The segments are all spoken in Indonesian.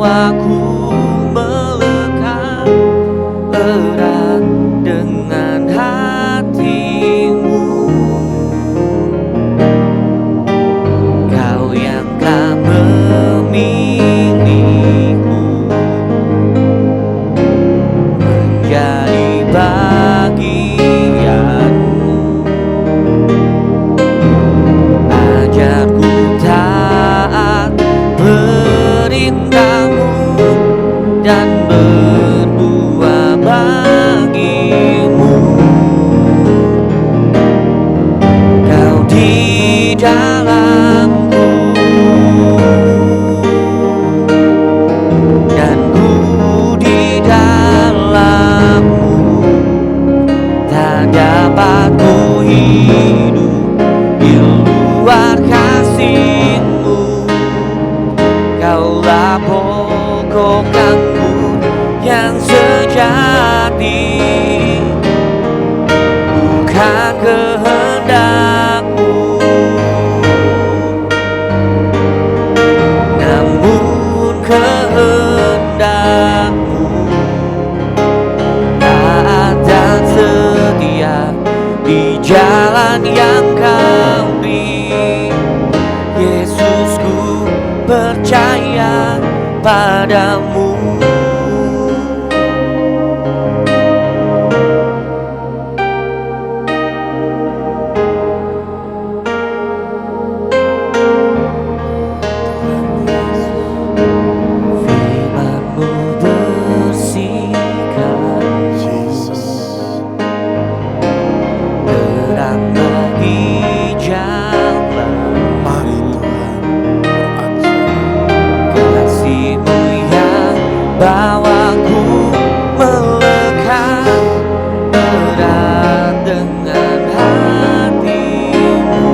bawaku melekat erat dengan hatimu. Kau yang telah memilihku menjadi bagianmu. Ajarku taat perintahmu dan berbuah bagimu. Kau di dalamku dan ku di dalammu. Tak dapat ku hidup di luar kasih-Mu. Kaulah pokok anggur yang sejati, bukan kehendak-Mu, namun kehendak-Mu. Taat dan setia di jalan yang Kau beri. Yesusku percaya padamu. Firman-Mu bersihkan, terang bagi jalan. Mari Tuhan, Kasih-Mu yang bawaku melekat erat dengan hatimu.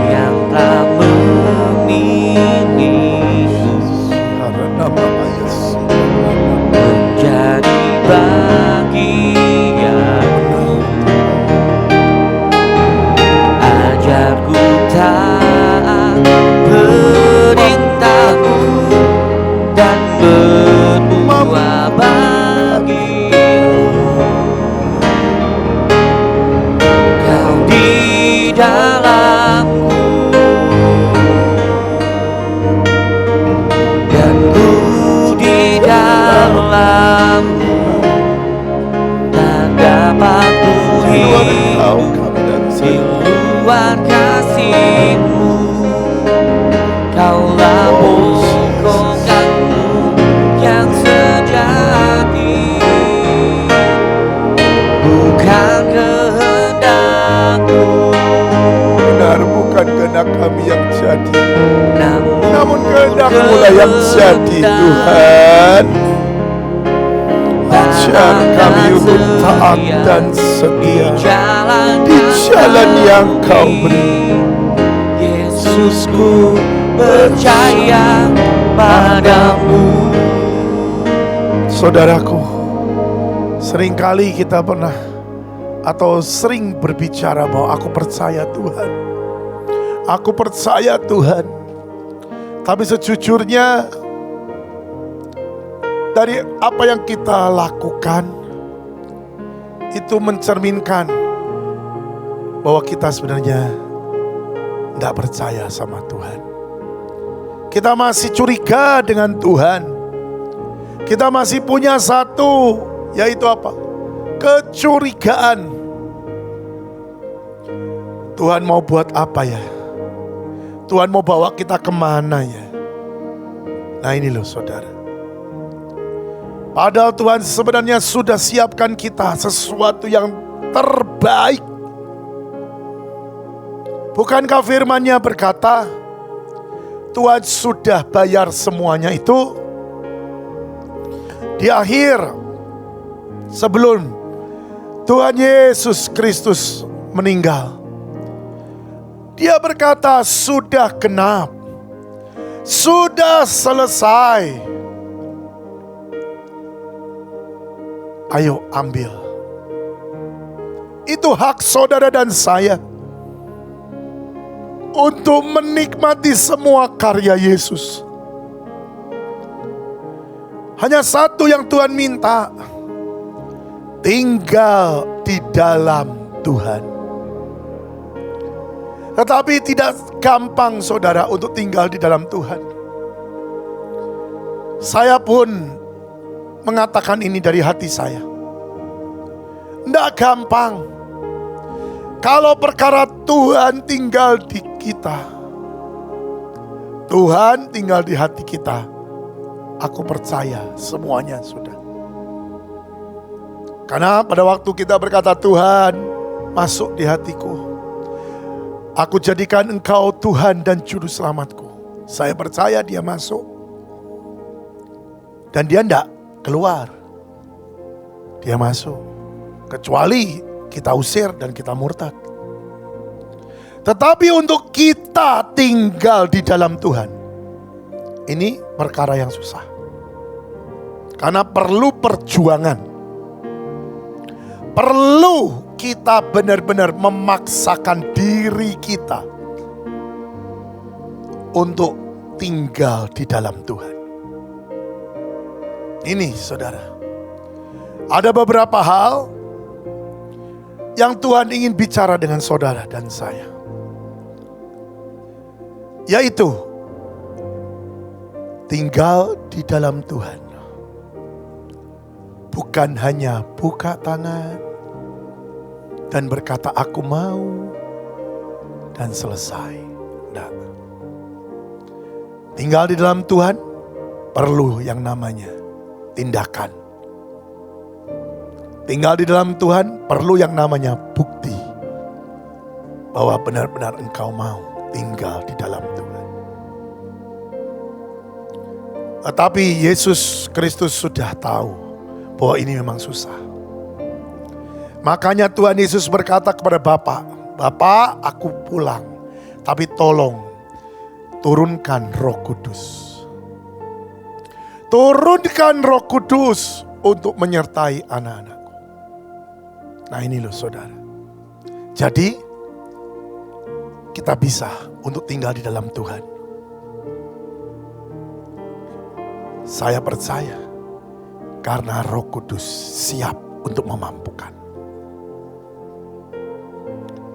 Kau yang telah memilihku karena nama Yesus. menjadi bagianmu. Ajarku taat perintah-Mu dan berbuah bagimu. Kau di dalamku dan ku di dalammu. Tak dapat ku Di luar Engkau hidup kami dan di saya. luar kasih-Mu. Kaulah pokok anggur yang sejati, bukan kehendak-Mu, Benar, bukan kehendak kami yang jadi, namun namun kehendak-Mu lah yang jadi Tuhan. Ajar kami untuk taat dan setia di jalan yang Kau beri. Yesusku percaya padamu. Saudaraku, seringkali kita pernah atau sering berbicara bahwa aku percaya Tuhan, aku percaya Tuhan. Tapi sejujurnya dari apa yang kita lakukan itu mencerminkan bahwa kita sebenarnya tidak percaya sama Tuhan. Kita masih curiga dengan Tuhan. Kita masih punya satu, yaitu apa? Kecurigaan. Tuhan mau buat apa ya? Tuhan mau bawa kita kemana ya? Nah ini loh saudara. Padahal Tuhan sebenarnya sudah siapkan kita sesuatu yang terbaik. Bukankah firman-Nya berkata, Tuhan sudah bayar semuanya itu di akhir sebelum Tuhan Yesus Kristus meninggal. Dia berkata sudah genap, sudah selesai. Ayo ambil. Itu hak saudara dan saya untuk menikmati semua karya Yesus. Hanya satu yang Tuhan minta, tinggal di dalam Tuhan. Tetapi tidak gampang saudara untuk tinggal di dalam Tuhan. Saya pun mengatakan ini dari hati saya. Tidak gampang. Kalau perkara Tuhan tinggal di kita, Tuhan tinggal di hati kita, aku percaya semuanya sudah. Karena pada waktu kita berkata, Tuhan masuk di hatiku, aku jadikan Engkau Tuhan dan Juru Selamatku. Saya percaya dia masuk. Dan dia tidak keluar. Dia masuk. Kecuali kita usir dan kita murtad. Tetapi untuk kita tinggal di dalam Tuhan, ini perkara yang susah. Karena perlu perjuangan. Perlu kita benar-benar memaksakan diri kita untuk tinggal di dalam Tuhan. Ini saudara, ada beberapa hal yang Tuhan ingin bicara dengan saudara dan saya. Yaitu, tinggal di dalam Tuhan. Bukan hanya buka tangan dan berkata aku mau dan selesai. Nah, tinggal di dalam Tuhan perlu yang namanya tindakan. Tinggal di dalam Tuhan perlu yang namanya bukti bahwa benar-benar engkau mau tinggal di dalam Tuhan. Tetapi Yesus Kristus sudah tahu bahwa ini memang susah. Makanya Tuhan Yesus berkata kepada Bapa, Bapa, aku pulang, tapi tolong turunkan Roh Kudus. Turunkan Roh Kudus untuk menyertai anak-anakku. Nah ini loh saudara. Jadi kita bisa untuk tinggal di dalam Tuhan. Saya percaya karena Roh Kudus siap untuk memampukan.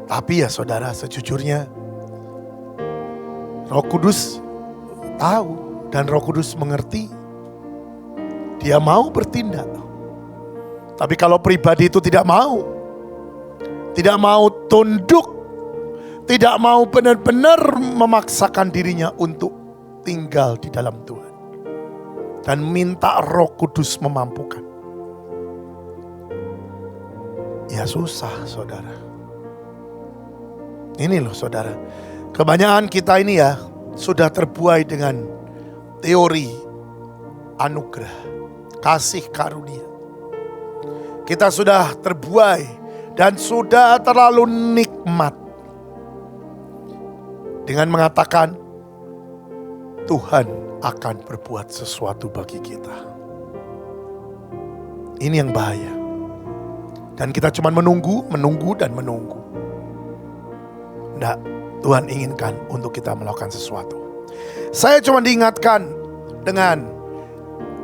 Tapi ya saudara, sejujurnya Roh Kudus tahu dan Roh Kudus mengerti. Dia mau bertindak. Tapi kalau pribadi itu tidak mau tunduk, tidak mau benar-benar memaksakan dirinya untuk tinggal di dalam Tuhan. Dan minta Roh Kudus memampukan. Ya susah saudara. Ini loh saudara. Kebanyakan kita ini ya sudah terbuai dengan teori anugerah, kasih karunia. Kita sudah terbuai dan sudah terlalu nikmat dengan mengatakan Tuhan akan berbuat sesuatu bagi kita. Ini yang bahaya. Dan kita cuma menunggu dan menunggu. Tidak, Tuhan inginkan untuk kita melakukan sesuatu. Saya cuma diingatkan dengan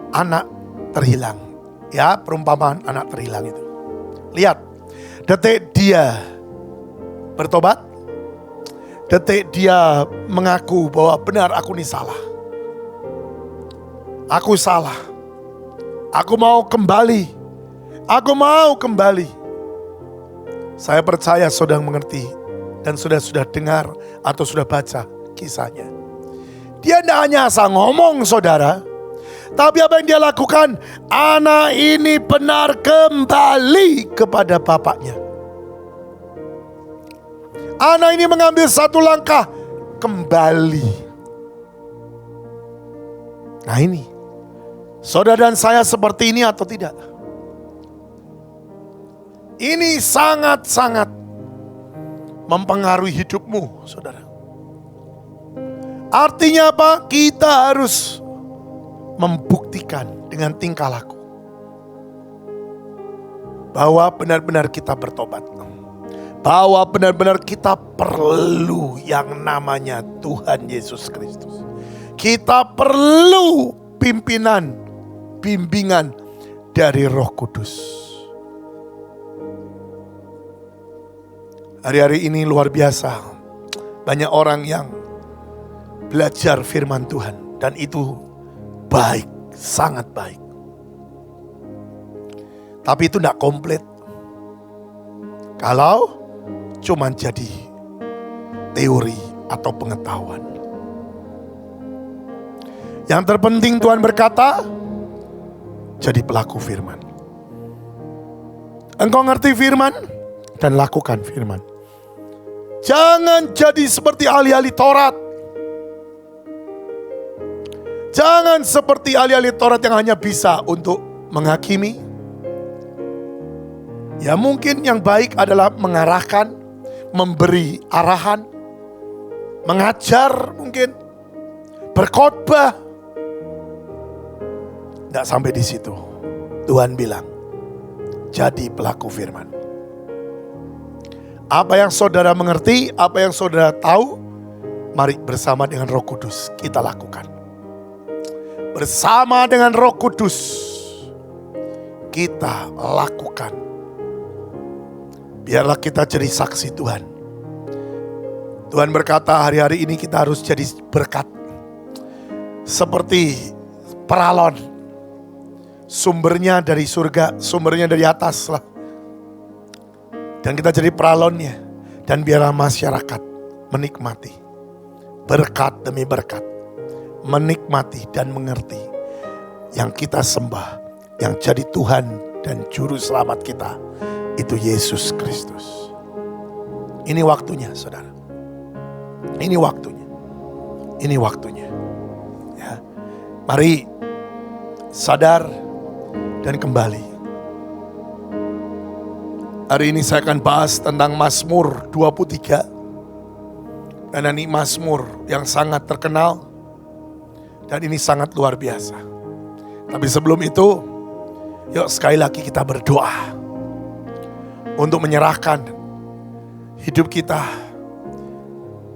anak terhilang. Ya, perumpamaan anak terhilang itu. Lihat, detik dia bertobat, detik dia mengaku bahwa benar aku ini salah. Aku salah. Aku mau kembali. Aku mau kembali. Saya percaya saudara mengerti dan sudah dengar atau sudah baca kisahnya. Dia tidak hanya asal ngomong saudara, tapi apa yang dia lakukan? Anak ini benar kembali kepada bapaknya. Anak ini mengambil satu langkah kembali. Nah ini, saudara dan saya seperti ini atau tidak? Ini sangat-sangat mempengaruhi hidupmu, saudara. Artinya apa? Kita harus membuktikan dengan tingkah laku bahwa benar-benar kita bertobat. bahwa benar-benar kita perlu yang namanya Tuhan Yesus Kristus. Kita perlu pimpinan, bimbingan dari Roh Kudus. Hari-hari ini luar biasa, banyak orang yang belajar firman Tuhan, dan itu baik, sangat baik. Tapi itu tidak komplit kalau cuma jadi teori atau pengetahuan. Yang terpenting Tuhan berkata, jadi pelaku firman. Engkau ngerti firman dan lakukan firman. Jangan jadi seperti ahli-ahli Taurat. Jangan seperti ahli-ahli Taurat yang hanya bisa untuk menghakimi. Ya mungkin yang baik adalah mengarahkan, memberi arahan, mengajar mungkin, berkhotbah. Tidak sampai di situ. Tuhan bilang, jadi pelaku firman. Apa yang saudara mengerti, apa yang saudara tahu, mari bersama dengan Roh Kudus kita lakukan. Bersama dengan Roh Kudus kita lakukan. Biarlah kita jadi saksi Tuhan. Tuhan berkata hari-hari ini kita harus jadi berkat. Seperti peralon. Sumbernya dari surga, sumbernya dari atas lah. Dan kita jadi peralonnya. Dan biarlah masyarakat menikmati. Berkat demi berkat. Menikmati dan mengerti. Yang kita sembah. Yang jadi Tuhan dan Juru Selamat kita. Itu Yesus Kristus. Ini waktunya saudara. Ini waktunya. Ini waktunya. Ya. Mari sadar dan kembali. Hari ini saya akan bahas tentang Mazmur 23. Karena ini Mazmur yang sangat terkenal. Dan ini sangat luar biasa. Tapi sebelum itu, yuk sekali lagi kita berdoa. Untuk menyerahkan hidup kita.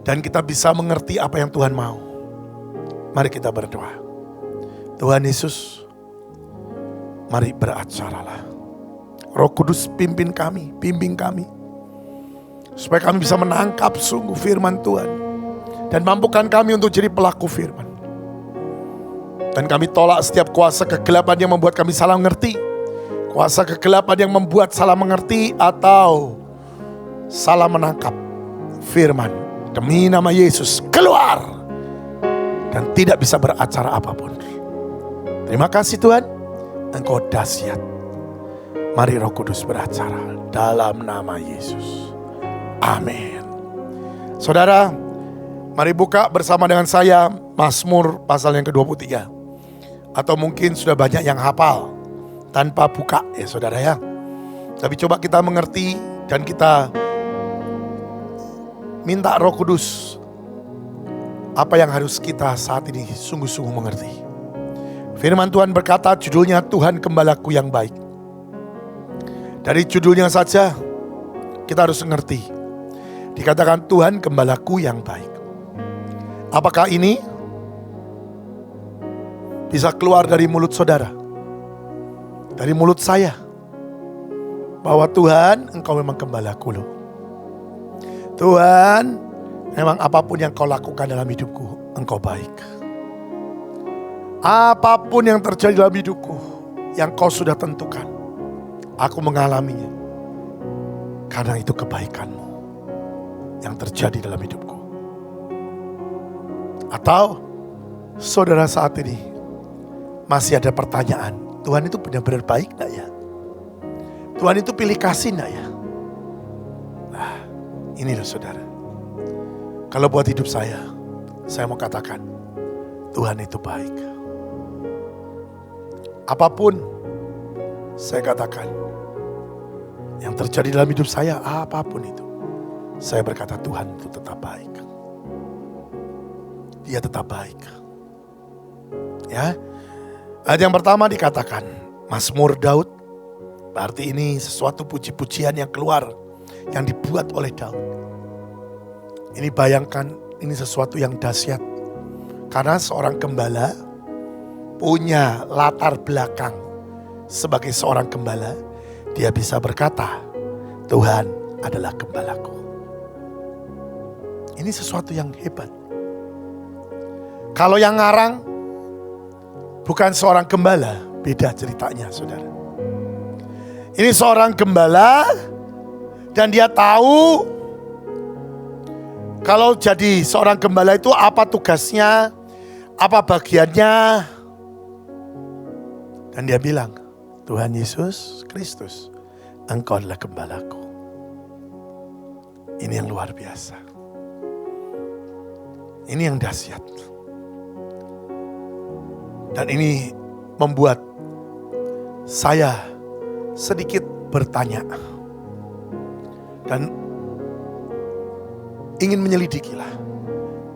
Dan kita bisa mengerti apa yang Tuhan mau. Mari kita berdoa. Tuhan Yesus, mari beracaralah. Roh Kudus pimpin kami, bimbing kami. Supaya kami bisa menangkap sungguh firman Tuhan. Dan mampukan kami untuk jadi pelaku firman. Dan kami tolak setiap kuasa kegelapan yang membuat kami salah mengerti. Kuasa kegelapan yang membuat salah mengerti atau salah menangkap firman. Demi nama Yesus, keluar. Dan tidak bisa beracara apapun. Terima kasih Tuhan, Engkau dahsyat. Mari Roh Kudus beracara dalam nama Yesus. Amin. Saudara, mari buka bersama dengan saya Mazmur pasal yang ke-23. Atau mungkin sudah banyak yang hafal tanpa buka ya saudara ya. Tapi coba kita mengerti dan kita minta Roh Kudus apa yang harus kita saat ini sungguh-sungguh mengerti. Firman Tuhan berkata, judulnya Tuhan Gembalaku yang baik. Dari judulnya saja kita harus mengerti. Dikatakan Tuhan Gembalaku yang baik. Apakah ini bisa keluar dari mulut saudara? Dari mulut saya. Bahwa Tuhan, Engkau memang gembalaku loh. Tuhan, memang apapun yang Kau lakukan dalam hidupku, Engkau baik. Apapun yang terjadi dalam hidupku, yang Kau sudah tentukan, aku mengalaminya. Karena itu kebaikan-Mu yang terjadi dalam hidupku. Atau saudara saat ini masih ada pertanyaan, Tuhan itu benar-benar baik gak ya? Tuhan itu pilih kasih gak ya? Nah, ini loh saudara. Kalau buat hidup saya mau katakan, Tuhan itu baik. Apapun saya katakan, yang terjadi dalam hidup saya, apapun itu, saya berkata Tuhan itu tetap baik. Dia tetap baik. Ya. Ayat yang pertama dikatakan Mazmur Daud. Berarti ini sesuatu puji-pujian yang keluar yang dibuat oleh Daud. Ini bayangkan, ini sesuatu yang dahsyat. Karena seorang gembala punya latar belakang sebagai seorang gembala, dia bisa berkata, Tuhan adalah gembalaku. Ini sesuatu yang hebat. Kalau yang ngarang bukan seorang gembala, beda ceritanya, saudara. Ini seorang gembala dan dia tahu kalau jadi seorang gembala itu apa tugasnya, apa bagiannya. Dan dia bilang, Tuhan Yesus Kristus, Engkau adalah gembalaku. Ini yang luar biasa. Ini yang dahsyat. Dan ini membuat saya sedikit bertanya. Dan ingin menyelidikilah.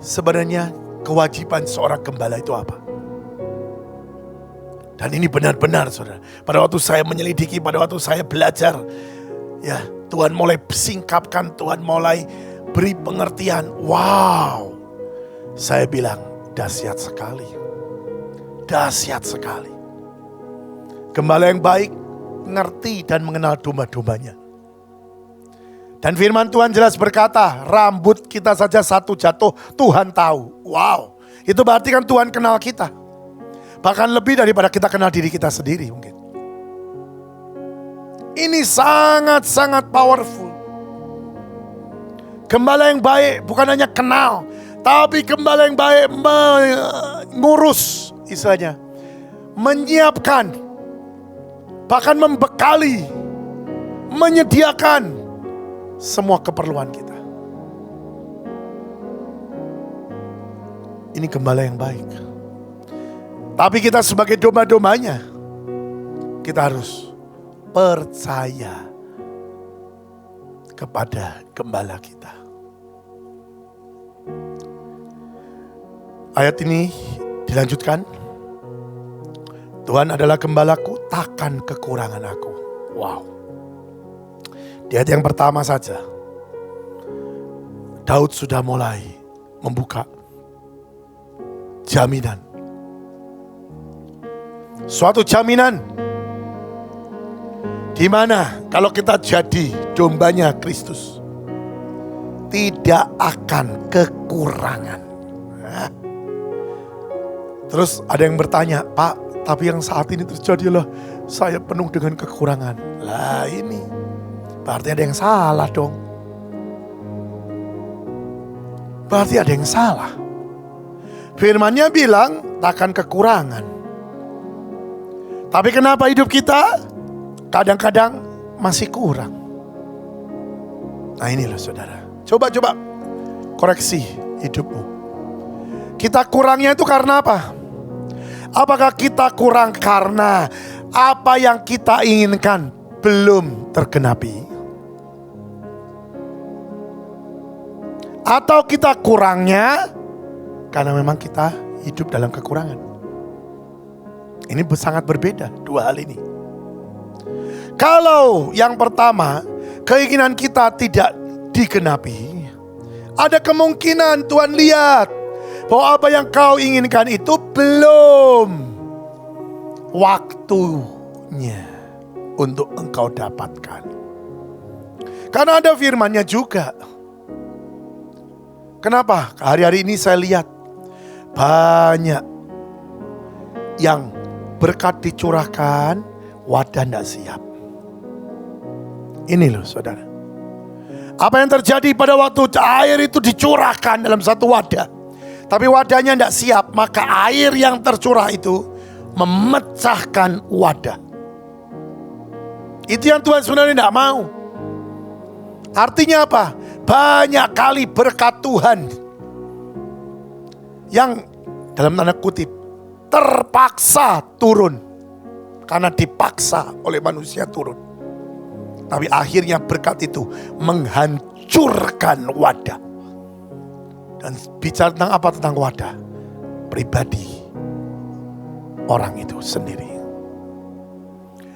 Sebenarnya kewajiban seorang gembala itu apa? Dan ini benar-benar, saudara. Pada waktu saya menyelidiki, pada waktu saya belajar, ya Tuhan mulai singkapkan, Tuhan mulai beri pengertian. Wow, saya bilang dahsyat sekali, dahsyat sekali. Gembala yang baik ngerti dan mengenal domba-dombanya. Dan firman Tuhan jelas berkata, rambut kita saja satu jatuh, Tuhan tahu. Wow, itu berarti kan Tuhan kenal kita. Bahkan lebih daripada kita kenal diri kita sendiri mungkin. Ini sangat-sangat powerful. Gembala yang baik bukan hanya kenal, tapi gembala yang baik mengurus, istilahnya, menyiapkan, bahkan membekali, menyediakan semua keperluan kita. Ini gembala yang baik. Tapi kita sebagai domba-dombanya, kita harus percaya kepada gembala kita. Ayat ini dilanjutkan. Tuhan adalah gembalaku, takkan kekurangan aku. Wow. Di ayat yang pertama saja, Daud sudah mulai membuka jaminan. Suatu jaminan di mana kalau kita jadi dombanya Kristus, tidak akan kekurangan. Terus ada yang bertanya, Pak, tapi yang saat ini terjadi adalah saya penuh dengan kekurangan. Lah ini berarti ada yang salah dong. Berarti ada yang salah. Firman-Nya bilang takkan kekurangan. Tapi kenapa hidup kita kadang-kadang masih kurang? Nah ini loh saudara. Coba koreksi hidupmu. Kita kurangnya itu karena apa? Apakah kita kurang karena apa yang kita inginkan belum tergenapi? Atau kita kurangnya karena memang kita hidup dalam kekurangan? Ini sangat berbeda dua hal ini. Kalau yang pertama, keinginan kita tidak digenapi, ada kemungkinan Tuhan lihat bahwa apa yang kau inginkan itu belum waktunya untuk engkau dapatkan. Karena ada firman-Nya juga. Kenapa? Hari-hari ini saya lihat banyak yang berkat dicurahkan, wadah tidak siap. Ini loh saudara. Apa yang terjadi pada waktu air itu dicurahkan dalam satu wadah, tapi wadahnya tidak siap, maka air yang tercurah itu memecahkan wadah. Itu yang Tuhan sebenarnya tidak mau. Artinya apa? Banyak kali berkat Tuhan yang dalam tanda kutip terpaksa turun karena dipaksa oleh manusia turun. Tapi akhirnya berkat itu menghancurkan wadah. Dan bicara tentang apa? Tentang wadah pribadi orang itu sendiri.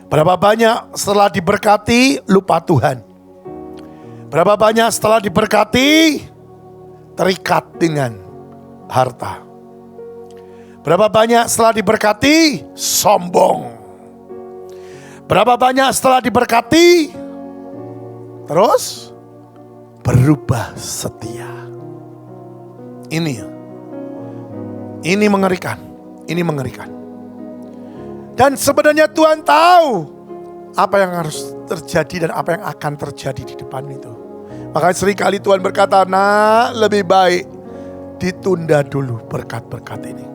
Berapa banyak setelah diberkati lupa Tuhan. Berapa banyak setelah diberkati terikat dengan harta. Berapa banyak setelah diberkati sombong. Berapa banyak setelah diberkati terus berubah setia. Ini mengerikan. Ini mengerikan. Dan sebenarnya Tuhan tahu apa yang harus terjadi dan apa yang akan terjadi di depan itu. Makanya seringkali Tuhan berkata, nah lebih baik ditunda dulu berkat-berkat ini.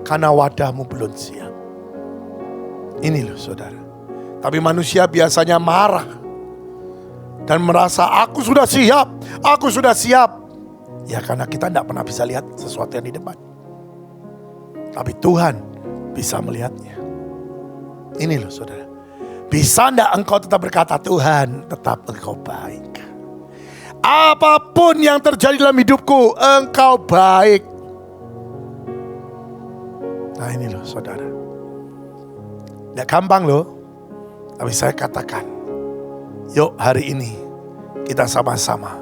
Karena wadahmu belum siap. Ini loh saudara. Tapi manusia biasanya marah. Dan merasa aku sudah siap. Aku sudah siap. Ya karena kita tidak pernah bisa lihat sesuatu yang di depan. Tapi Tuhan bisa melihatnya. Ini loh saudara. Bisa enggak engkau tetap berkata, Tuhan tetap engkau baik. Apapun yang terjadi dalam hidupku, engkau baik. Nah ini loh saudara. Tidak gampang loh. Tapi saya katakan, yuk hari ini kita sama-sama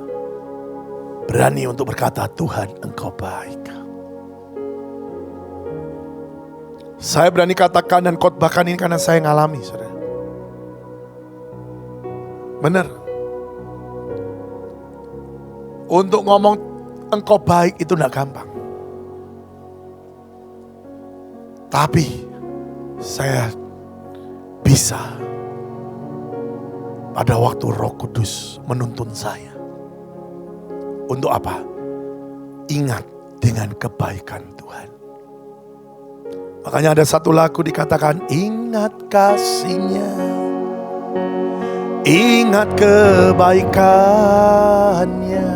berani untuk berkata, Tuhan engkau baik. Saya berani katakan dan khotbahkan ini karena saya ngalami saudara. Benar. Untuk ngomong engkau baik itu tidak gampang. Tapi saya bisa pada waktu Roh Kudus menuntun saya. Untuk apa? Ingat dengan kebaikan Tuhan. Makanya ada satu lagu dikatakan, ingat kasih-Nya, ingat kebaikan-Nya.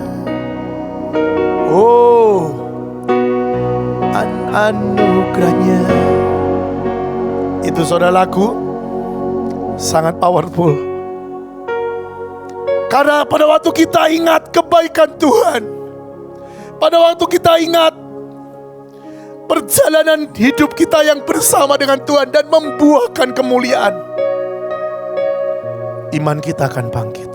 Oh, anugerah-Nya. Itu saudara lagu sangat powerful. Karena pada waktu kita ingat kebaikan Tuhan, pada waktu kita ingat perjalanan hidup kita yang bersama dengan Tuhan dan membuahkan kemuliaan, iman kita akan bangkit.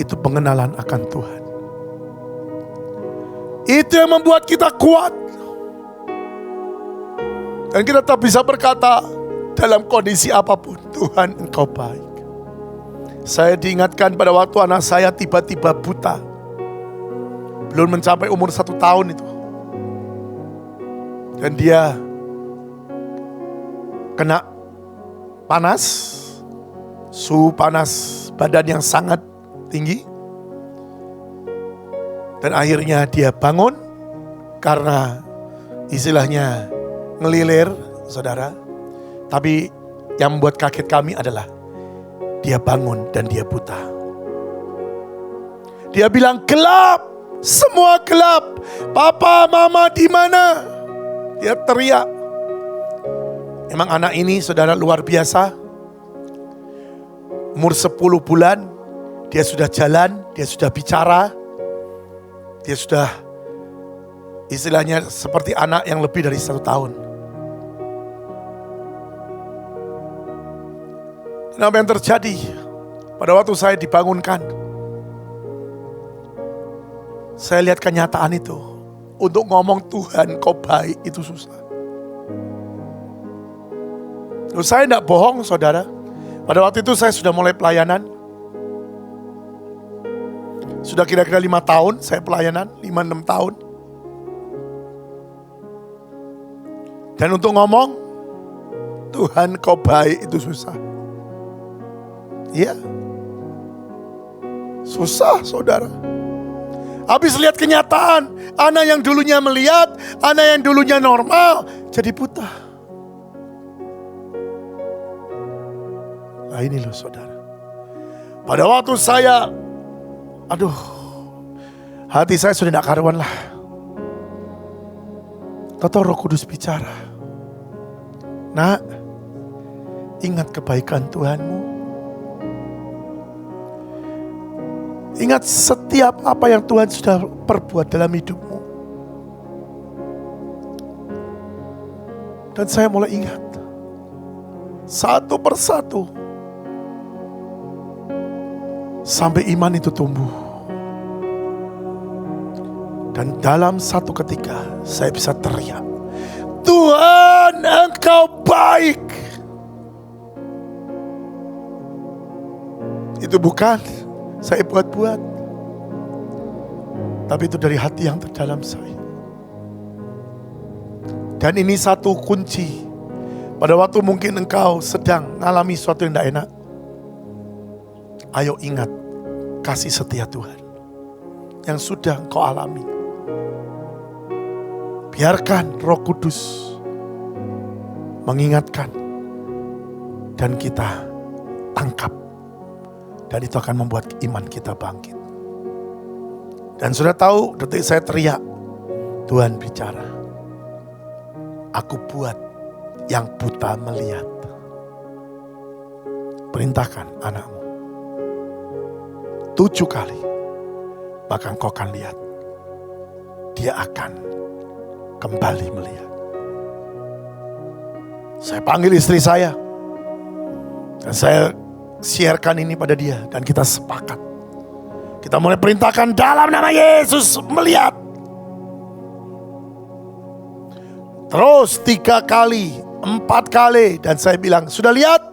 Itu pengenalan akan Tuhan. Itu yang membuat kita kuat. Dan kita tetap bisa berkata dalam kondisi apapun, Tuhan engkau baik. Saya diingatkan pada waktu anak saya tiba-tiba buta. Belum mencapai umur 1 tahun itu. Dan dia kena panas, suhu panas badan yang sangat tinggi. Dan akhirnya dia bangun karena istilahnya ngelilir, saudara. Tapi yang membuat kaget kami adalah dia bangun dan dia buta. Dia bilang gelap, semua gelap. Papa, mama di mana? Dia teriak. Emang anak ini saudara luar biasa. Umur 10 bulan, dia sudah jalan, dia sudah bicara. Dia sudah istilahnya seperti anak yang lebih dari 1 tahun. Dan apa yang terjadi pada waktu saya dibangunkan? Saya lihat kenyataan itu. Untuk ngomong Tuhan kau baik itu susah. Terus saya tidak bohong saudara. Pada waktu itu saya sudah mulai pelayanan. Sudah kira-kira 5 tahun saya pelayanan. 5-6 tahun. Dan untuk ngomong Tuhan kau baik itu susah. Iya. Susah saudara. Habis lihat kenyataan, anak yang dulunya melihat, anak yang dulunya normal, jadi buta. Nah ini loh saudara. Pada waktu saya, hati saya sudah tidak karuan lah. Tahu Roh Kudus bicara. Nak, ingat kebaikan Tuhanmu. Ingat setiap apa yang Tuhan sudah perbuat dalam hidupmu. Dan saya mulai ingat. Satu persatu. Sampai iman itu tumbuh. Dan dalam satu ketika saya bisa teriak, Tuhan, Engkau baik. Itu bukan saya buat-buat, tapi itu dari hati yang terdalam saya. Dan ini satu kunci. Pada waktu mungkin engkau sedang mengalami sesuatu yang tidak enak, ayo ingat kasih setia Tuhan yang sudah engkau alami. Biarkan Roh Kudus mengingatkan dan kita tangkap. Dan itu akan membuat iman kita bangkit. Dan sudah tahu, detik saya teriak, Tuhan bicara. Aku buat yang buta melihat. Perintahkan anakmu 7 kali, maka engkau akan lihat. Dia akan kembali melihat. Saya panggil istri saya. Dan saya sharekan ini pada dia. Dan kita sepakat. Kita mulai perintahkan dalam nama Yesus melihat. Terus 3 kali, 4 kali. Dan saya bilang, sudah lihat?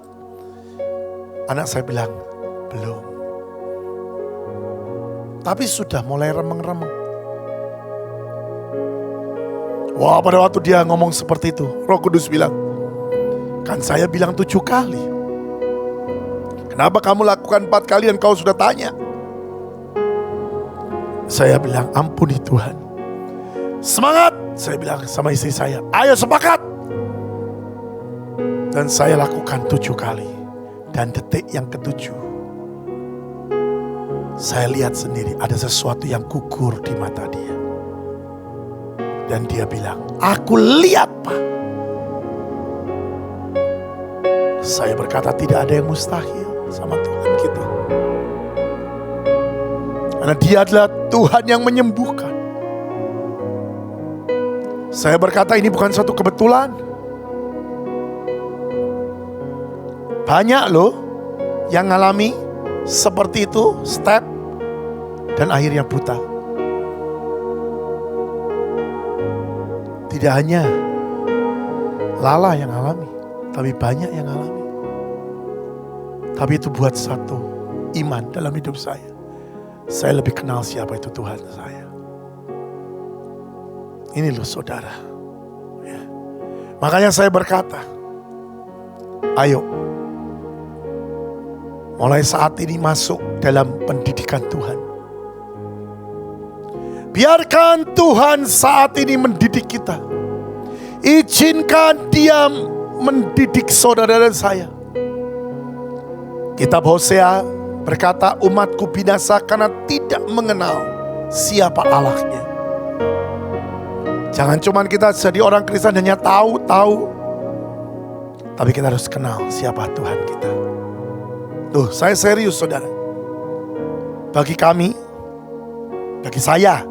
Anak saya bilang, belum. Tapi sudah mulai remeng-remeng. Wah, pada waktu dia ngomong seperti itu, Roh Kudus bilang, kan saya bilang 7 kali. Kenapa kamu lakukan 4 kali dan kau sudah tanya? Saya bilang, ampuni Tuhan. Semangat, saya bilang sama istri saya, ayo sepakat. Dan saya lakukan 7 kali. Dan detik yang ke-7, saya lihat sendiri ada sesuatu yang gugur di mata dia. Dan dia bilang, aku lihat Pak. Saya berkata tidak ada yang mustahil sama Tuhan kita. Karena dia adalah Tuhan yang menyembuhkan. Saya berkata ini bukan satu kebetulan. Banyak loh yang ngalami seperti itu, step, dan akhirnya buta. Tidak hanya Lala yang alami, tapi banyak yang alami. Tapi itu buat satu iman dalam hidup saya. Saya lebih kenal siapa itu Tuhan saya. Ini loh saudara. Ya. Makanya saya berkata, ayo mulai saat ini masuk dalam pendidikan Tuhan. Biarkan Tuhan saat ini mendidik kita. Izinkan Dia mendidik saudara dan saya. Kitab Hosea berkata, umatku binasa karena tidak mengenal siapa Allahnya. Jangan cuma kita jadi orang Kristen hanya tahu. Tapi kita harus kenal siapa Tuhan kita. Tuh, saya serius saudara. Bagi kami, bagi saya,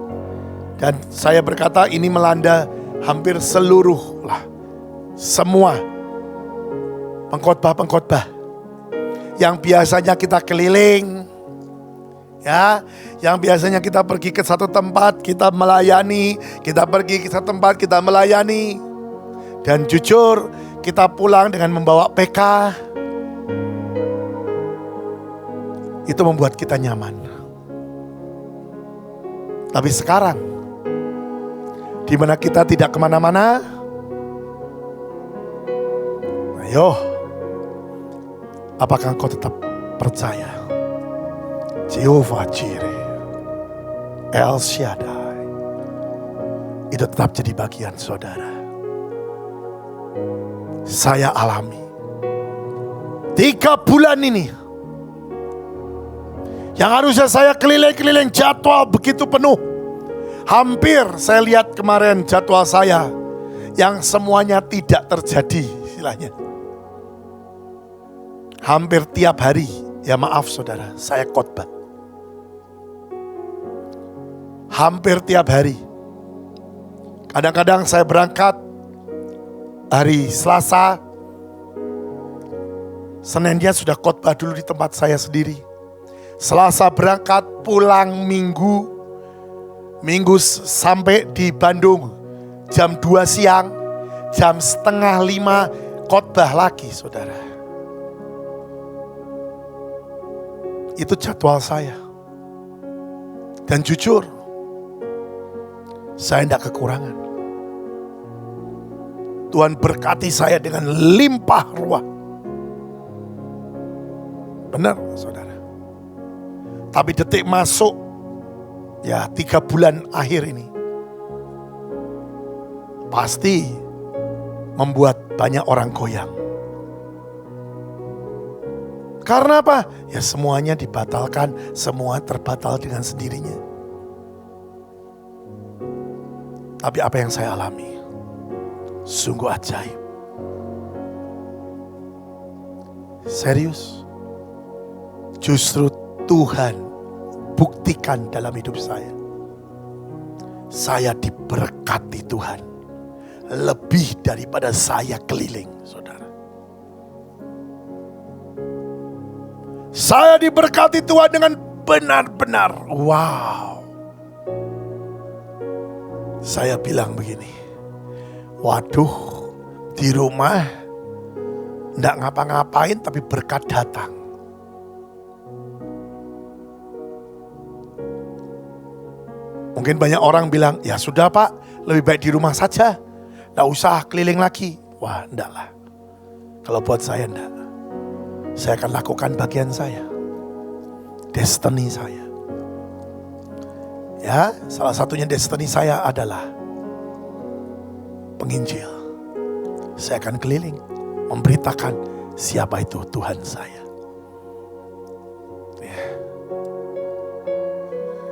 dan saya berkata ini melanda hampir seluruh lah, semua pengkhotbah yang biasanya kita keliling, ya, yang biasanya kita pergi ke satu tempat kita melayani, kita pergi ke satu tempat kita melayani, dan jujur kita pulang dengan membawa PK. Itu membuat kita nyaman. Tapi sekarang, di mana kita tidak kemana-mana, ayo, apakah engkau tetap percaya? Jehovah Jireh, El Shaddai, itu tetap jadi bagian saudara. Saya alami 3 bulan ini, yang harusnya saya keliling-keliling jadwal begitu penuh. Hampir saya lihat kemarin jadwal saya yang semuanya tidak terjadi istilahnya. Hampir tiap hari, ya maaf saudara, saya khotbah. Hampir tiap hari. Kadang-kadang saya berangkat hari Selasa, Senin dia sudah khotbah dulu di tempat saya sendiri. Selasa berangkat, pulang Minggu. Minggu sampai di Bandung jam 2 siang, jam 4:30 khotbah lagi, saudara. Itu jadwal saya. Dan jujur, saya tidak kekurangan. Tuhan berkati saya dengan limpah ruah. Benar, saudara. Tapi detik masuk, ya 3 bulan akhir ini, pasti membuat banyak orang goyang. Karena apa? Ya semuanya dibatalkan, semua terbatal dengan sendirinya. Tapi apa yang saya alami sungguh ajaib. Serius. Justru Tuhan buktikan dalam hidup saya. Saya diberkati Tuhan. Lebih daripada saya keliling, saudara. Saya diberkati Tuhan dengan benar-benar. Wow. Saya bilang begini. Waduh, di rumah enggak ngapa-ngapain tapi berkat datang. Mungkin banyak orang bilang, ya sudah Pak, lebih baik di rumah saja. Nggak usah keliling lagi. Wah, enggak lah. Kalau buat saya enggak. Saya akan lakukan bagian saya. Destiny saya. Ya, salah satunya destiny saya adalah penginjil. Saya akan keliling, memberitakan siapa itu Tuhan saya.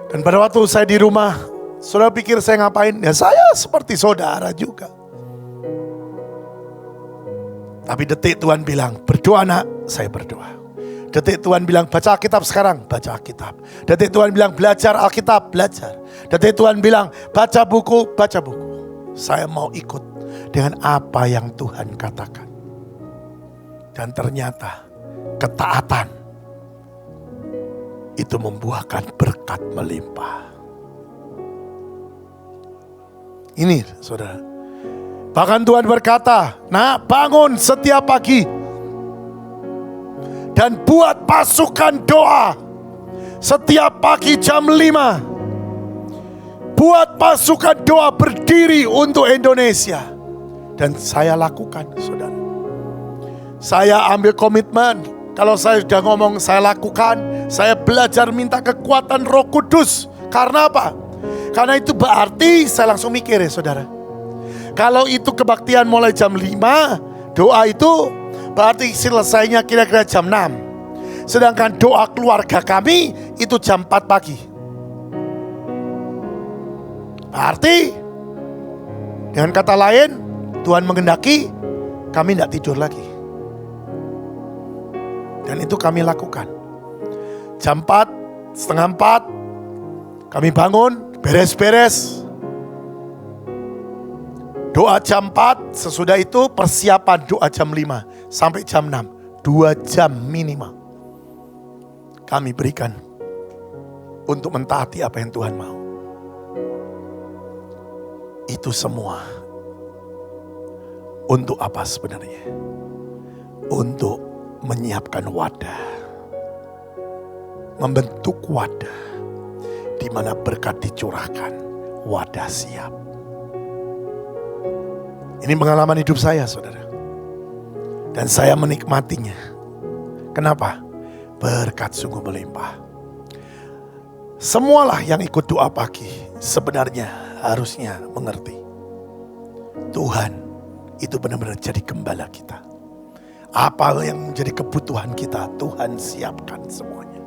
Dan pada waktu saya di rumah, saudara pikir saya ngapain? Ya saya seperti saudara juga. Tapi detik Tuhan bilang, berdoa nak, saya berdoa. Detik Tuhan bilang, baca Alkitab sekarang, baca Alkitab. Detik Tuhan bilang, belajar Alkitab, belajar. Detik Tuhan bilang, baca buku, baca buku. Saya mau ikut dengan apa yang Tuhan katakan. Dan ternyata ketaatan itu membuahkan berkat melimpah. Ini saudara. Bahkan Tuhan berkata, nak bangun setiap pagi. Dan buat pasukan doa. Setiap pagi jam 5. Buat pasukan doa berdiri untuk Indonesia. Dan saya lakukan, saudara. Saya ambil komitmen. Kalau saya sudah ngomong, saya lakukan. Saya belajar minta kekuatan Roh Kudus. Karena apa? Karena itu berarti saya langsung mikir ya saudara. Kalau itu kebaktian mulai jam 5, doa itu berarti selesainya kira-kira jam 6. Sedangkan doa keluarga kami itu jam 4 pagi. Berarti dengan kata lain, Tuhan menghendaki kami tidak tidur lagi. Dan itu kami lakukan. Jam 4, setengah 4, kami bangun, beres-beres. Doa jam 4, sesudah itu persiapan doa jam 5 sampai jam 6. 2 jam minimal. Kami berikan untuk mentaati apa yang Tuhan mau. Itu semua untuk apa sebenarnya? Untuk menyiapkan wadah, membentuk wadah di mana berkat dicurahkan, wadah siap. Ini pengalaman hidup saya, saudara, dan saya menikmatinya. Kenapa? Berkat sungguh melimpah. Semualah yang ikut doa pagi sebenarnya harusnya mengerti Tuhan itu benar-benar jadi gembala kita. Apa yang menjadi kebutuhan kita, Tuhan siapkan semuanya.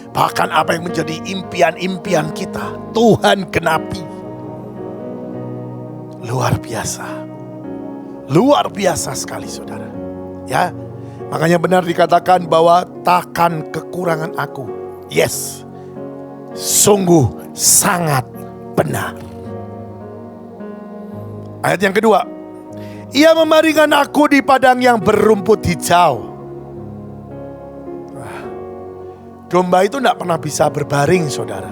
Bahkan apa yang menjadi impian-impian kita, Tuhan genapi. Luar biasa. Luar biasa sekali saudara. Ya, makanya benar dikatakan bahwa takkan kekurangan aku. Yes, sungguh sangat benar. Ayat yang kedua. Ia mebaringkan aku di padang yang berumput hijau. Domba itu tidak pernah bisa berbaring, saudara.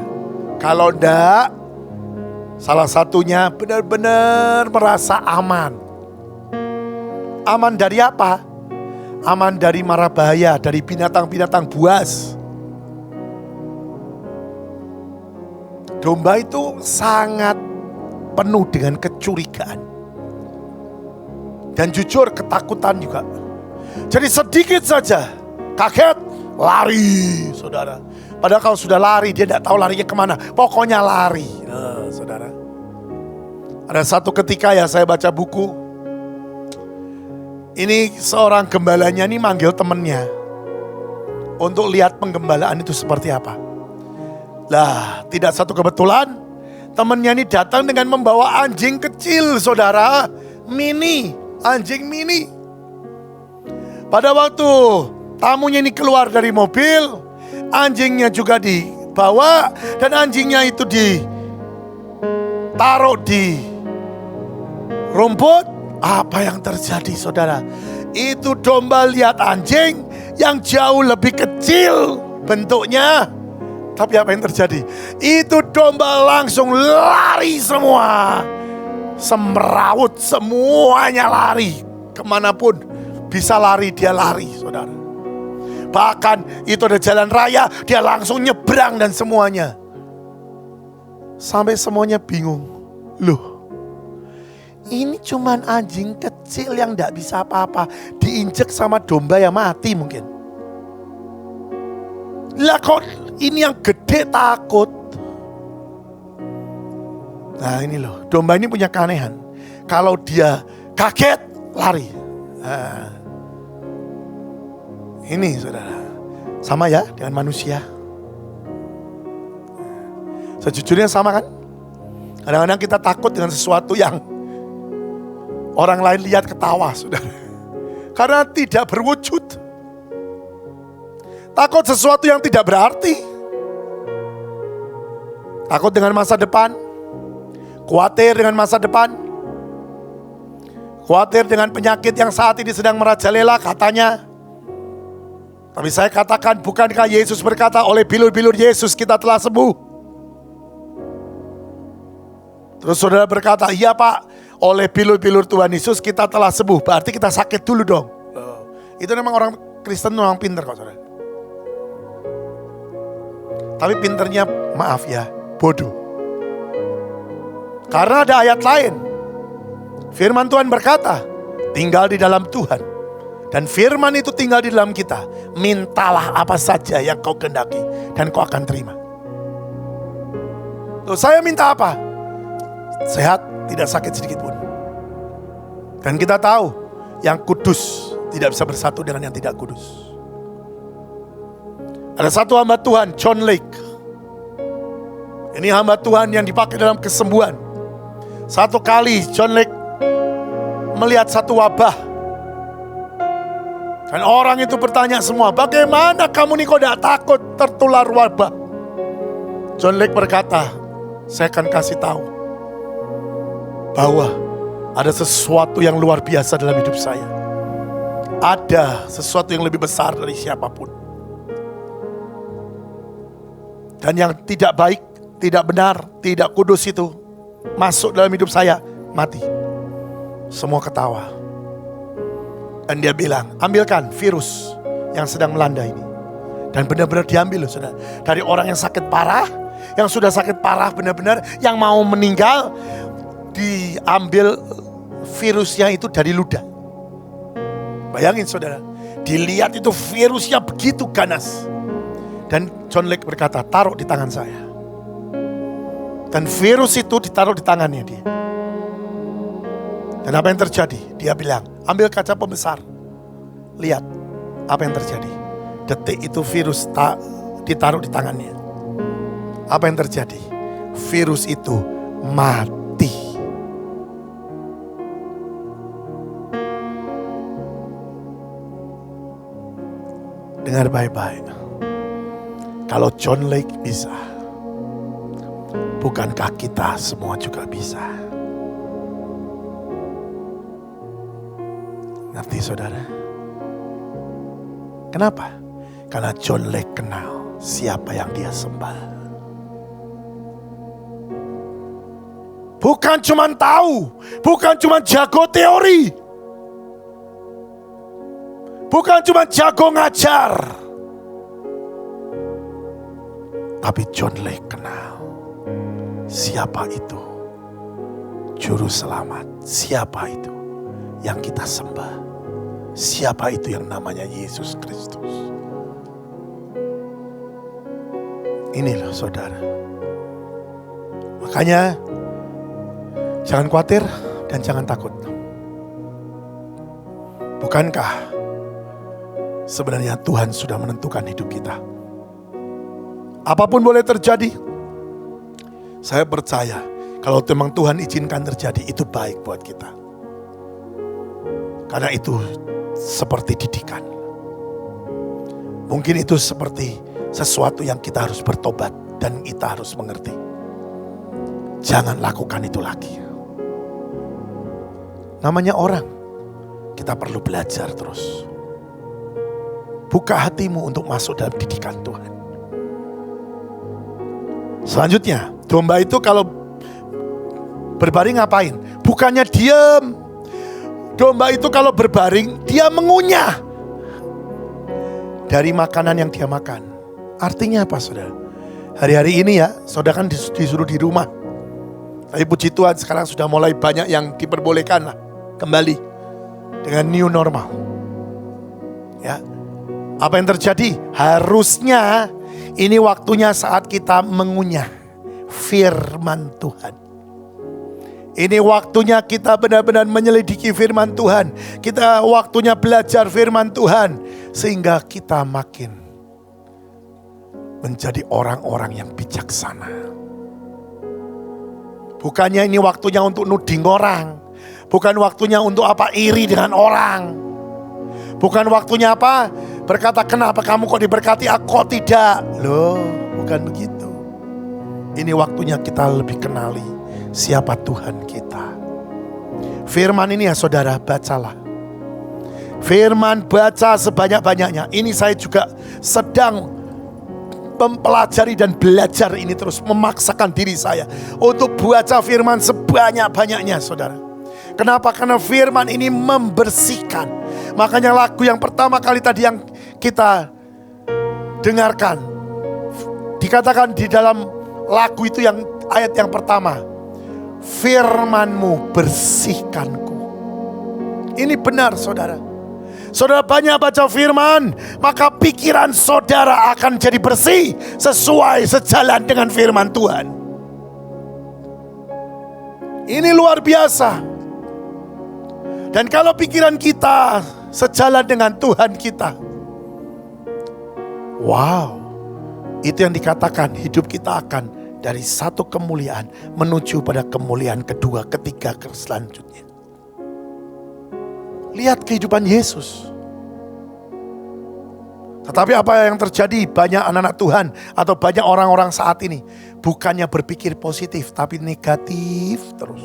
Kalau tidak, salah satunya benar-benar merasa aman. Aman dari apa? Aman dari mara bahaya, dari binatang-binatang buas. Domba itu sangat penuh dengan kecurigaan. Dan jujur ketakutan juga. Jadi sedikit saja kaget, lari, saudara. Padahal kalau sudah lari, dia tidak tahu larinya kemana. Pokoknya lari, saudara. Ada satu ketika ya saya baca buku. Ini seorang gembalanya ini manggil temennya untuk lihat penggembalaan itu seperti apa. Lah, tidak satu kebetulan temennya ini datang dengan membawa anjing kecil, saudara. Mini, anjing mini. Pada waktu tamunya ini keluar dari mobil, anjingnya juga dibawa dan anjingnya itu ditaruh di rumput. Apa yang terjadi, saudara? Itu domba lihat anjing yang jauh lebih kecil bentuknya. Tapi apa yang terjadi? Itu domba langsung lari semua. Semrawut, semuanya lari. Kemanapun bisa lari, dia lari, saudara. Bahkan itu ada jalan raya, dia langsung nyebrang dan semuanya. Sampai semuanya bingung. Loh, ini cuman anjing kecil yang gak bisa apa-apa. Diinjek sama domba yang mati mungkin. Lah kok ini yang gede takut. Nah ini loh, domba ini punya keanehan. Kalau dia kaget, lari. Nah, ini saudara, sama ya dengan manusia. Sejujurnya sama kan? Kadang-kadang kita takut dengan sesuatu yang orang lain lihat ketawa, saudara. Karena tidak berwujud. Takut sesuatu yang tidak berarti. Takut dengan masa depan. Khawatir dengan masa depan. Khawatir dengan penyakit yang saat ini sedang merajalela katanya. Tapi saya katakan, bukankah Yesus berkata, oleh bilur-bilur Yesus kita telah sembuh? Terus saudara berkata, iya Pak, oleh bilur-bilur Tuhan Yesus kita telah sembuh. Berarti kita sakit dulu dong. Itu memang orang Kristen orang pintar kok, saudara. Tapi pinternya, maaf ya, bodoh. Karena ada ayat lain. Firman Tuhan berkata, tinggal di dalam Tuhan. Dan firman itu tinggal di dalam kita. Mintalah apa saja yang kau kehendaki dan kau akan terima. Tuh, saya minta apa? Sehat, tidak sakit sedikit pun. Dan kita tahu, yang kudus tidak bisa bersatu dengan yang tidak kudus. Ada satu hamba Tuhan, John Lake. Ini hamba Tuhan yang dipakai dalam kesembuhan. Satu kali John Lake melihat satu wabah. Dan orang itu bertanya semua, bagaimana kamu nih kok tidak takut tertular wabah? John Lake berkata, saya akan kasih tahu bahwa ada sesuatu yang luar biasa dalam hidup saya. Ada sesuatu yang lebih besar dari siapapun. Dan yang tidak baik, tidak benar, tidak kudus itu masuk dalam hidup saya, mati. Semua ketawa. Dan dia bilang, ambilkan virus yang sedang melanda ini. Dan benar-benar diambil loh, saudara. Dari orang yang sakit parah, yang sudah sakit parah benar-benar, yang mau meninggal, diambil virusnya itu dari ludah. Bayangin saudara, dilihat itu virusnya begitu ganas. Dan John Lake berkata, taruh di tangan saya. Dan virus itu ditaruh di tangannya dia. Dan apa yang terjadi? Dia bilang, ambil kaca pembesar. Lihat apa yang terjadi. Detik itu virus ditaruh di tangannya. Apa yang terjadi? Virus itu mati. Dengar baik-baik. Kalau John Lake bisa, bukankah kita semua juga bisa? Ngerti saudara? Kenapa? Karena John Lake kenal siapa yang dia sembah. Bukan cuma tahu, bukan cuma jago teori, bukan cuma jago ngajar, tapi John Lake kenal siapa itu Juru Selamat, siapa itu yang kita sembah, siapa itu yang namanya Yesus Kristus. Ini loh saudara. Makanya jangan khawatir dan jangan takut. Bukankah sebenarnya Tuhan sudah menentukan hidup kita? Apapun boleh terjadi. Saya percaya kalau memang Tuhan izinkan terjadi, itu baik buat kita. Karena itu seperti didikan. Mungkin itu seperti sesuatu yang kita harus bertobat dan kita harus mengerti. Jangan lakukan itu lagi. Namanya orang, kita perlu belajar terus. Buka hatimu untuk masuk dalam didikan Tuhan. Selanjutnya, domba itu kalau berbaring ngapain? Bukannya diam. Domba itu kalau berbaring, dia mengunyah dari makanan yang dia makan. Artinya apa saudara? Hari-hari ini ya, saudara kan disuruh di rumah. Tapi puji Tuhan sekarang sudah mulai banyak yang diperbolehkan lah kembali dengan new normal. Ya, apa yang terjadi? Harusnya ini waktunya saat kita mengunyah firman Tuhan. Ini waktunya kita benar-benar menyelidiki firman Tuhan. Kita waktunya belajar firman Tuhan. Sehingga kita makin menjadi orang-orang yang bijaksana. Bukannya ini waktunya untuk nuding orang. Bukan waktunya untuk apa, iri dengan orang. Bukan waktunya apa, berkata kenapa kamu kok diberkati aku kok tidak. Loh, bukan begitu. Ini waktunya kita lebih kenali siapa Tuhan kita. Firman ini ya saudara, bacalah. Firman baca sebanyak-banyaknya. Ini saya juga sedang mempelajari dan belajar ini terus, memaksakan diri saya untuk baca firman sebanyak-banyaknya saudara. Kenapa? Karena firman ini membersihkan. Makanya lagu yang pertama kali tadi yang kita dengarkan, dikatakan di dalam lagu itu yang ayat yang pertama, firman-Mu bersihkanku. Ini benar saudara. Saudara banyak baca firman, maka pikiran saudara akan jadi bersih sesuai sejalan dengan firman Tuhan. Ini luar biasa. Dan kalau pikiran kita sejalan dengan Tuhan kita, wow, itu yang dikatakan hidup kita akan dari satu kemuliaan menuju pada kemuliaan kedua, ketiga, selanjutnya. Lihat kehidupan Yesus. Tetapi apa yang terjadi? Banyak anak-anak Tuhan atau banyak orang-orang saat ini bukannya berpikir positif, tapi negatif terus.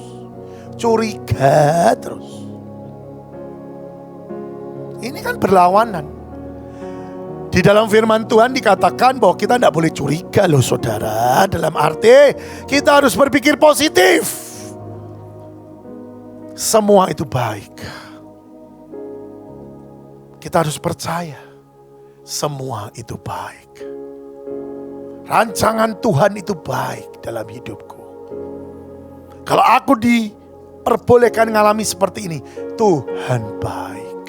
Curiga terus. Ini kan berlawanan. Di dalam firman Tuhan dikatakan bahwa kita tidak boleh curiga loh saudara. Dalam arti kita harus berpikir positif. Semua itu baik. Kita harus percaya semua itu baik. Rancangan Tuhan itu baik dalam hidupku. Kalau aku diperbolehkan mengalami seperti ini, Tuhan baik.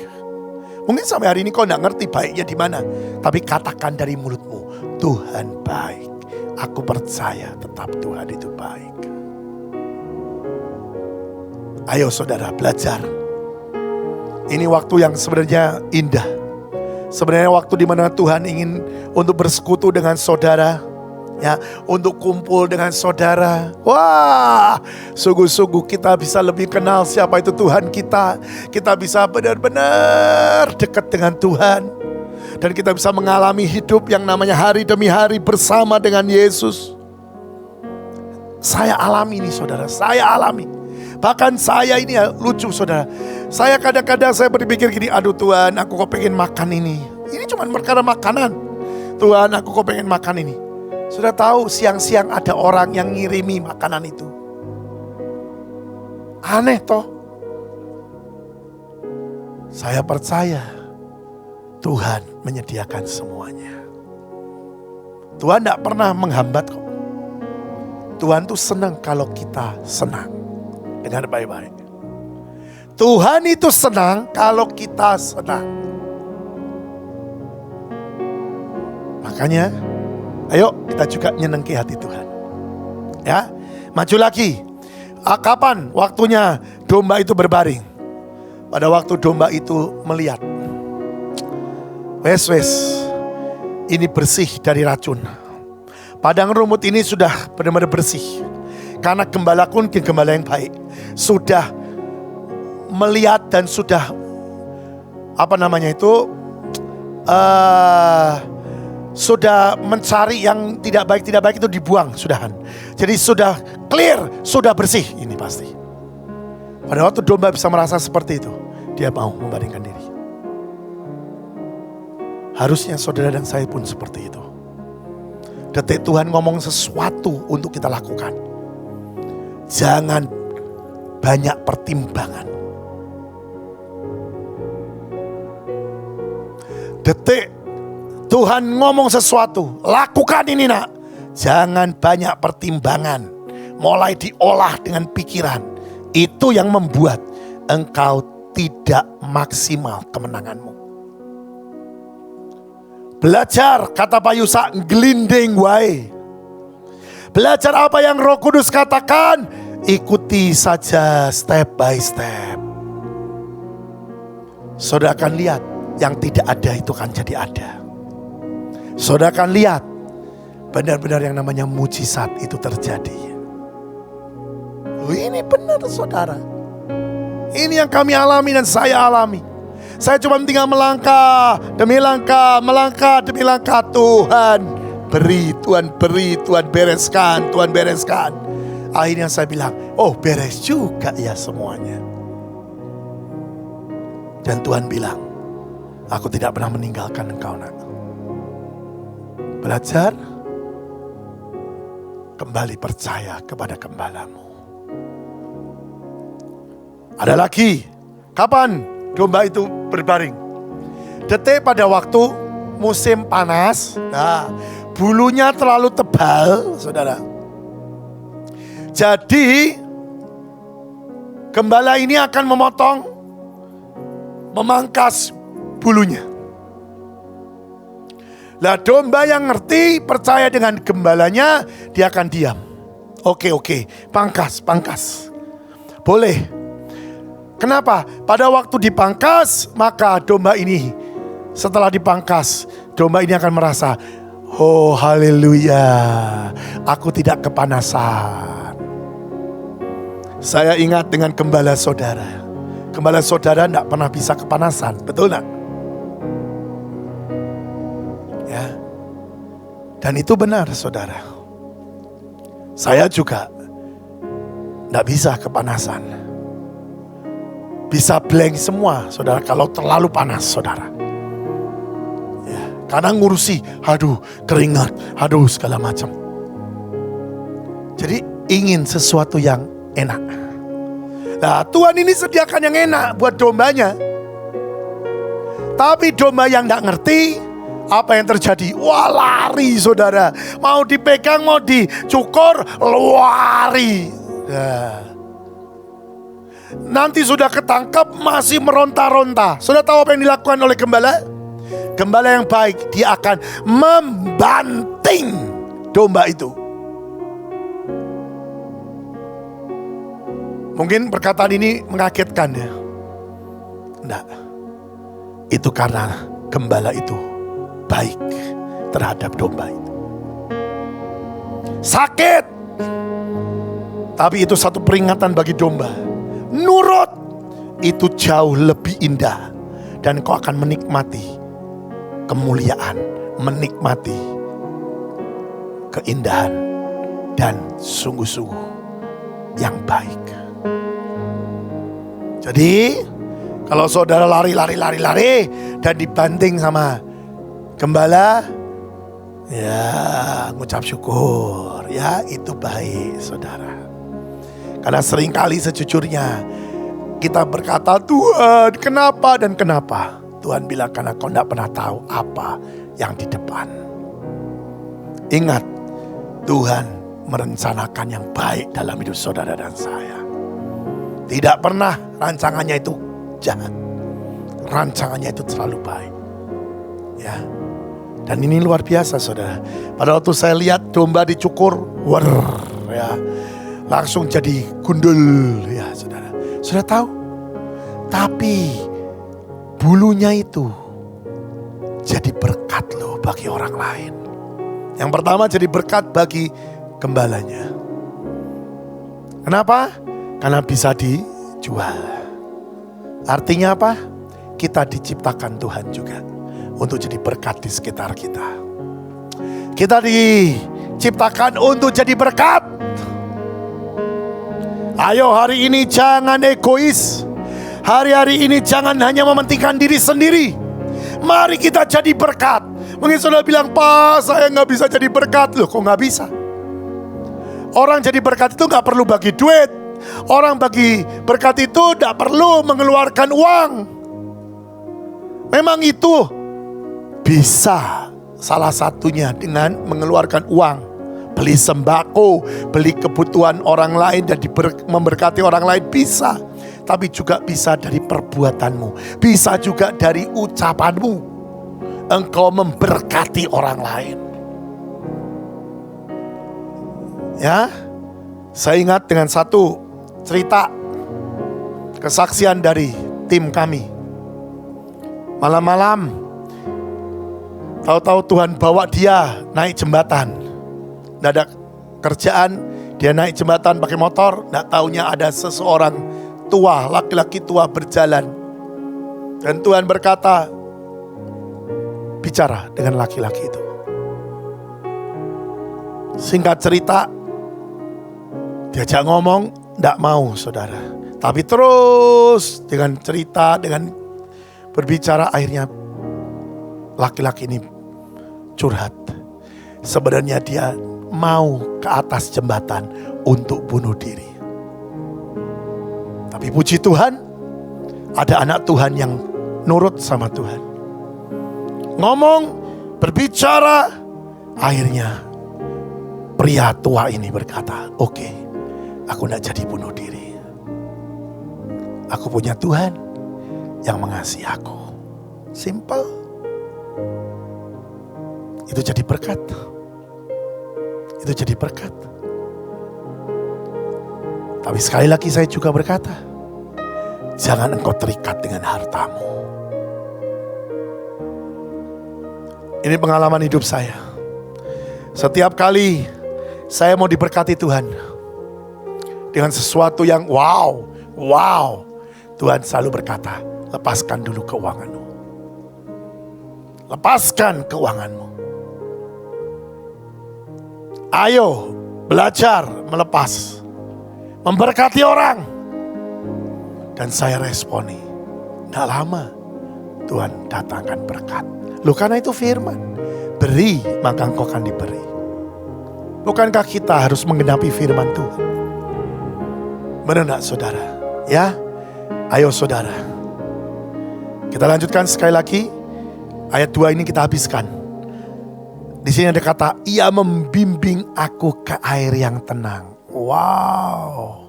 Mungkin sampai hari ini kau tidak ngerti baiknya di mana, tapi katakan dari mulutmu, Tuhan baik. Aku percaya tetap Tuhan itu baik. Ayo saudara belajar. Ini waktu yang sebenarnya indah. Sebenarnya waktu di mana Tuhan ingin untuk bersekutu dengan saudara, ya, untuk kumpul dengan saudara. Wah, sungguh-sungguh kita bisa lebih kenal siapa itu Tuhan kita. Kita bisa benar-benar dekat dengan Tuhan. Dan kita bisa mengalami hidup yang namanya hari demi hari bersama dengan Yesus. Saya alami ini saudara, saya alami. Bahkan saya ini ya lucu saudara. Saya kadang-kadang saya berpikir gini, aduh Tuhan aku kok pengen makan ini. Ini cuma perkara makanan. Tuhan, aku kok pengen makan ini. Sudah tahu siang-siang ada orang yang ngirimi makanan itu. Aneh toh. Saya percaya Tuhan menyediakan semuanya. Tuhan tidak pernah menghambat kok. Tuhan tuh senang kalau kita senang. Dengar baik-baik. Tuhan itu senang kalau kita senang. Makanya, ayo kita juga nyenengki hati Tuhan. Ya, maju lagi. Kapan waktunya domba itu berbaring? Pada waktu domba itu melihat, wes, ini bersih dari racun. Padang rumput ini sudah benar-benar bersih. Karena gembalaku gembala yang baik. Sudah melihat dan sudah sudah mencari yang tidak baik itu dibuang sudahan. Jadi sudah clear, sudah bersih ini pasti. Pada waktu domba bisa merasa seperti itu, dia mau membandingkan diri. Harusnya saudara dan saya pun seperti itu. Detik Tuhan ngomong sesuatu untuk kita lakukan, jangan banyak pertimbangan. Detik Tuhan ngomong sesuatu, lakukan ini nak. Jangan banyak pertimbangan. Mulai diolah dengan pikiran. Itu yang membuat engkau tidak maksimal kemenanganmu. Belajar, kata Pak Yusa, gelinding wae. Belajar apa yang Roh Kudus katakan, ikuti saja step by step. Saudara akan lihat, yang tidak ada itu akan jadi ada. Saudara akan lihat, benar-benar yang namanya mujizat itu terjadi. Ini benar saudara. Ini yang kami alami dan saya alami. Saya cuma tinggal melangkah demi langkah, melangkah demi langkah. Tuhan beri, Tuhan beri, Tuhan bereskan, Tuhan bereskan. Akhirnya saya bilang, oh beres juga ya semuanya. Dan Tuhan bilang, aku tidak pernah meninggalkan engkau nak. Belajar, kembali percaya kepada gembalamu. Ada lagi, kapan domba itu berbaring? Detik pada waktu musim panas. Nah, bulunya terlalu tebal, saudara. Jadi, gembala ini akan memangkas bulunya. Lah domba yang ngerti, percaya dengan gembalanya, dia akan diam. Oke, pangkas. Boleh. Kenapa? Pada waktu dipangkas, maka domba ini setelah dipangkas, domba ini akan merasa, oh haleluya, aku tidak kepanasan. Saya ingat dengan gembala saudara. Gembala saudara tidak pernah bisa kepanasan, betul tak? Ya. Dan itu benar saudara. Saya juga tidak bisa kepanasan. Bisa blank semua saudara kalau terlalu panas saudara. Ya, karena ngurusi, aduh keringat, aduh segala macam. Jadi ingin sesuatu yang enak. Nah Tuhan ini sediakan yang enak buat dombanya. Tapi domba yang gak ngerti, apa yang terjadi? Wah lari saudara. Mau dipegang, mau dicukur, lari. Nah. Nanti sudah ketangkap masih meronta-ronta. Sudah tahu apa yang dilakukan oleh gembala? Gembala yang baik, dia akan membanting domba itu. Mungkin perkataan ini mengagetkan ya. Enggak. Itu karena gembala itu baik terhadap domba itu. Sakit. Tapi itu satu peringatan bagi domba. Nurut itu jauh lebih indah. Dan kau akan menikmati kemuliaan, menikmati keindahan dan sungguh-sungguh yang baik. Jadi kalau saudara lari dan dibanting sama gembala, Ya, ngucap syukur. Ya, itu baik, saudara. Karena seringkali sejujurnya kita berkata, Tuhan kenapa dan kenapa? Tuhan bilang karena kau tidak pernah tahu apa yang di depan. Ingat, Tuhan merencanakan yang baik dalam hidup saudara dan saya. Tidak pernah rancangannya itu jahat. Rancangannya itu selalu baik. Ya. Dan ini luar biasa, saudara. Pada waktu saya lihat domba dicukur, ya, langsung jadi gundul, ya, saudara. Sudah tahu? Tapi bulunya itu jadi berkat loh bagi orang lain. Yang pertama jadi berkat bagi gembalanya. Kenapa? Karena bisa dijual. Artinya apa? Kita diciptakan Tuhan juga untuk jadi berkat di sekitar kita. Kita diciptakan untuk jadi berkat. Ayo hari ini jangan egois. Hari-hari ini jangan hanya mementingkan diri sendiri. Mari kita jadi berkat. Mungkin saudara bilang, Pak saya gak bisa jadi berkat. Loh kok gak bisa? Orang jadi berkat itu gak perlu bagi duit. Orang bagi berkat itu gak perlu mengeluarkan uang. Memang itu bisa salah satunya dengan mengeluarkan uang, beli sembako, beli kebutuhan orang lain dan memberkati orang lain bisa. Tapi juga bisa dari perbuatanmu, bisa juga dari ucapanmu. Engkau memberkati orang lain. Ya, saya ingat dengan satu cerita kesaksian dari tim kami. Malam-malam tahu-tahu Tuhan bawa dia naik jembatan. Tidak ada kerjaan, dia naik jembatan pakai motor. Tidak taunya ada seseorang tua, laki-laki tua berjalan. Dan Tuhan berkata, bicara dengan laki-laki itu. Singkat cerita, diajak ngomong, tidak mau saudara. Tapi terus dengan cerita, dengan berbicara, akhirnya laki-laki ini curhat. Sebenarnya dia mau ke atas jembatan untuk bunuh diri. Tapi puji Tuhan, ada anak Tuhan yang nurut sama Tuhan. Ngomong, berbicara, akhirnya pria tua ini berkata, oke, aku tidak jadi bunuh diri. Aku punya Tuhan yang mengasihi aku. Simple. Itu jadi berkat. Itu jadi berkat. Tapi sekali lagi saya juga berkata, jangan engkau terikat dengan hartamu. Ini pengalaman hidup saya. Setiap kali saya mau diberkati Tuhan dengan sesuatu yang wow, Tuhan selalu berkata, lepaskan dulu keuanganmu. Lepaskan keuanganmu. Ayo belajar melepas, memberkati orang. Dan saya responi, tidak lama Tuhan datangkan berkat. Loh karena itu firman, beri maka engkau akan diberi. Bukankah kita harus menggenapi firman Tuhan? Benar enggak saudara? Ya, ayo saudara. Kita lanjutkan sekali lagi. Ayat 2 ini kita habiskan. Di sini ada kata, ia membimbing aku ke air yang tenang. Wow.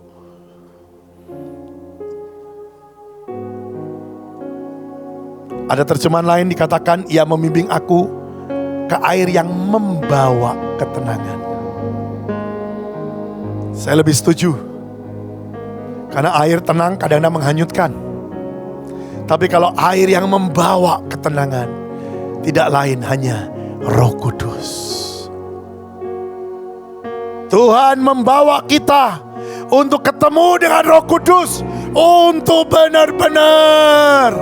Ada terjemahan lain dikatakan, ia membimbing aku ke air yang membawa ketenangan. Saya lebih setuju. Karena air tenang kadang-kadang menghanyutkan. Tapi kalau air yang membawa ketenangan, tidak lain hanya Roh Kudus. Tuhan membawa kita untuk ketemu dengan Roh Kudus, untuk benar-benar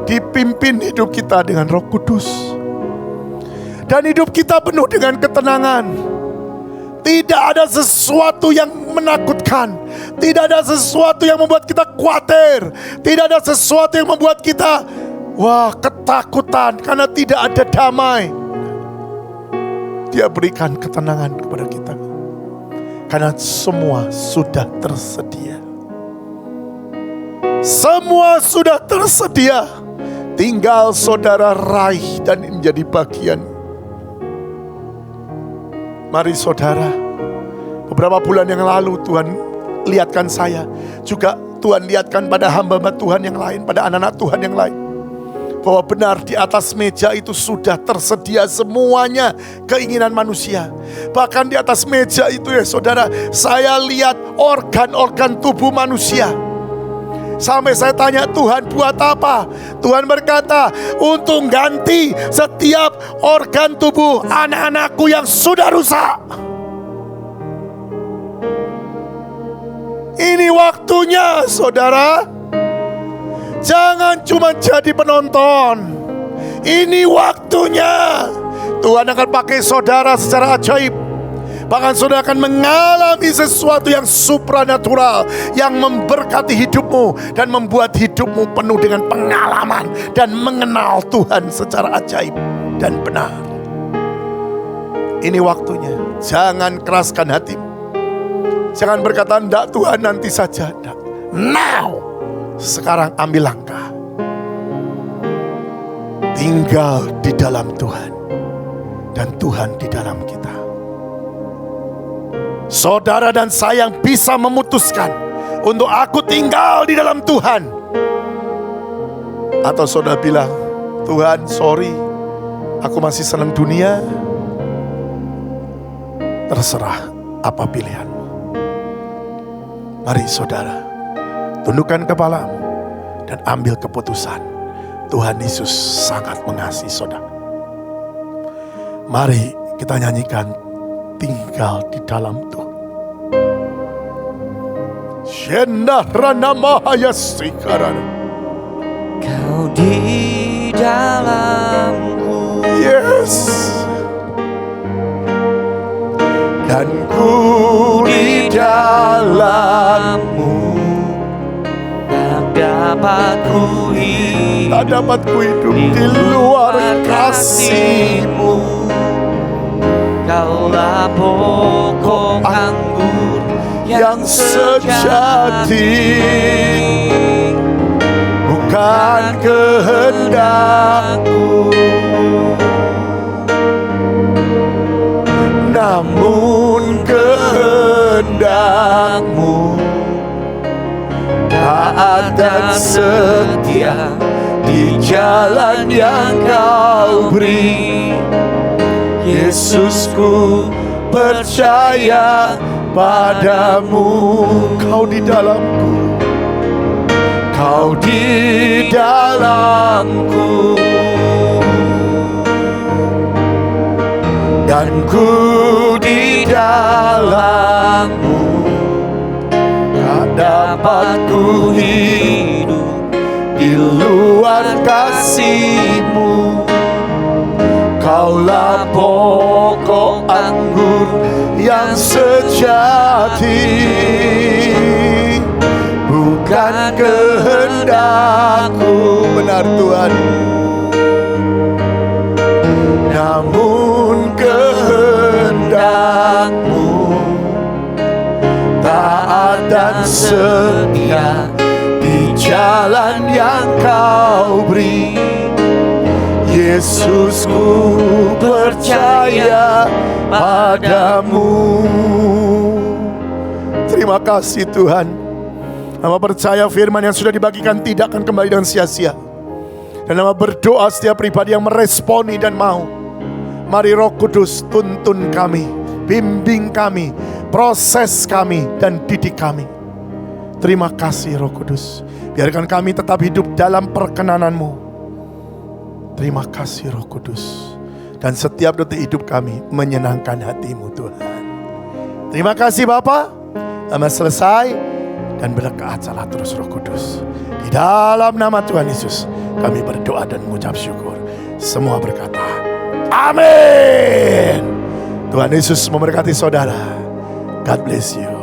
dipimpin hidup kita dengan Roh Kudus. Dan hidup kita penuh dengan ketenangan. Tidak ada sesuatu yang menakutkan. Tidak ada sesuatu yang membuat kita khawatir. Tidak ada sesuatu yang membuat kita ketakutan karena tidak ada damai. Dia berikan ketenangan kepada kita. Karena semua sudah tersedia. Semua sudah tersedia. Tinggal saudara raih dan menjadi bagian. Mari saudara, beberapa bulan yang lalu Tuhan lihatkan saya. Juga Tuhan lihatkan pada hamba-hamba Tuhan yang lain, pada anak-anak Tuhan yang lain. Bahwa benar di atas meja itu sudah tersedia semuanya keinginan manusia. Bahkan di atas meja itu ya saudara, saya lihat organ-organ tubuh manusia. Sampai saya tanya, Tuhan buat apa? Tuhan berkata, untuk ganti setiap organ tubuh anak-anakku yang sudah rusak. Ini waktunya saudara. Jangan cuma jadi penonton. Ini waktunya. Tuhan akan pakai saudara secara ajaib. Bahkan saudara akan mengalami sesuatu yang supranatural, yang memberkati hidupmu dan membuat hidupmu penuh dengan pengalaman dan mengenal Tuhan secara ajaib dan benar. Ini waktunya. Jangan keraskan hatimu. Jangan berkata, "Ndak Tuhan, nanti saja." Ndak. Now. Sekarang ambil langkah. Tinggal di dalam Tuhan. Dan Tuhan di dalam kita. Saudara dan saya yang bisa memutuskan untuk aku tinggal di dalam Tuhan. Atau saudara bilang, Tuhan sorry, aku masih senang dunia. Terserah apa pilihanmu. Mari saudara, tundukkan kepalamu dan ambil keputusan. Tuhan Yesus sangat mengasihi saudara. Mari kita nyanyikan tinggal di dalam Tuhan. Kau di dalamku. Yes. Dan ku di dalammu. Tak dapat ku hidup di luar kasih-Mu. Kaulah pokok anggur yang sejati. Bukan kehendakku, namun kehendak-Mu. Taat dan setia di jalan yang Kau beri. Yesusku percaya padamu. Kau di dalamku. Kau di dalamku. Dan ku di dalam-Mu. Dapat ku hidup di luar kasih-Mu. Kaulah pokok anggur yang sejati. Bukan kehendakku, benar Tuhan, namun kehendak-Mu. Taat dan setia di jalan yang Kau beri. Yesusku percaya padamu. Terima kasih Tuhan. Hamba percaya firman yang sudah dibagikan tidak akan kembali dengan sia-sia. Dan hamba berdoa setiap pribadi yang meresponi dan mau. Mari Roh Kudus tuntun kami, bimbing kami, proses kami dan didik kami. Terima kasih Roh Kudus. Biarkan kami tetap hidup dalam perkenanan-Mu. Terima kasih Roh Kudus. Dan setiap detik hidup kami menyenangkan hati-Mu Tuhan. Terima kasih Bapa. Hamba selesai. Dan berkatalah terus Roh Kudus. Di dalam nama Tuhan Yesus kami berdoa dan mengucap syukur. Semua berkata amin. Tuhan Yesus memberkati saudara. God bless you.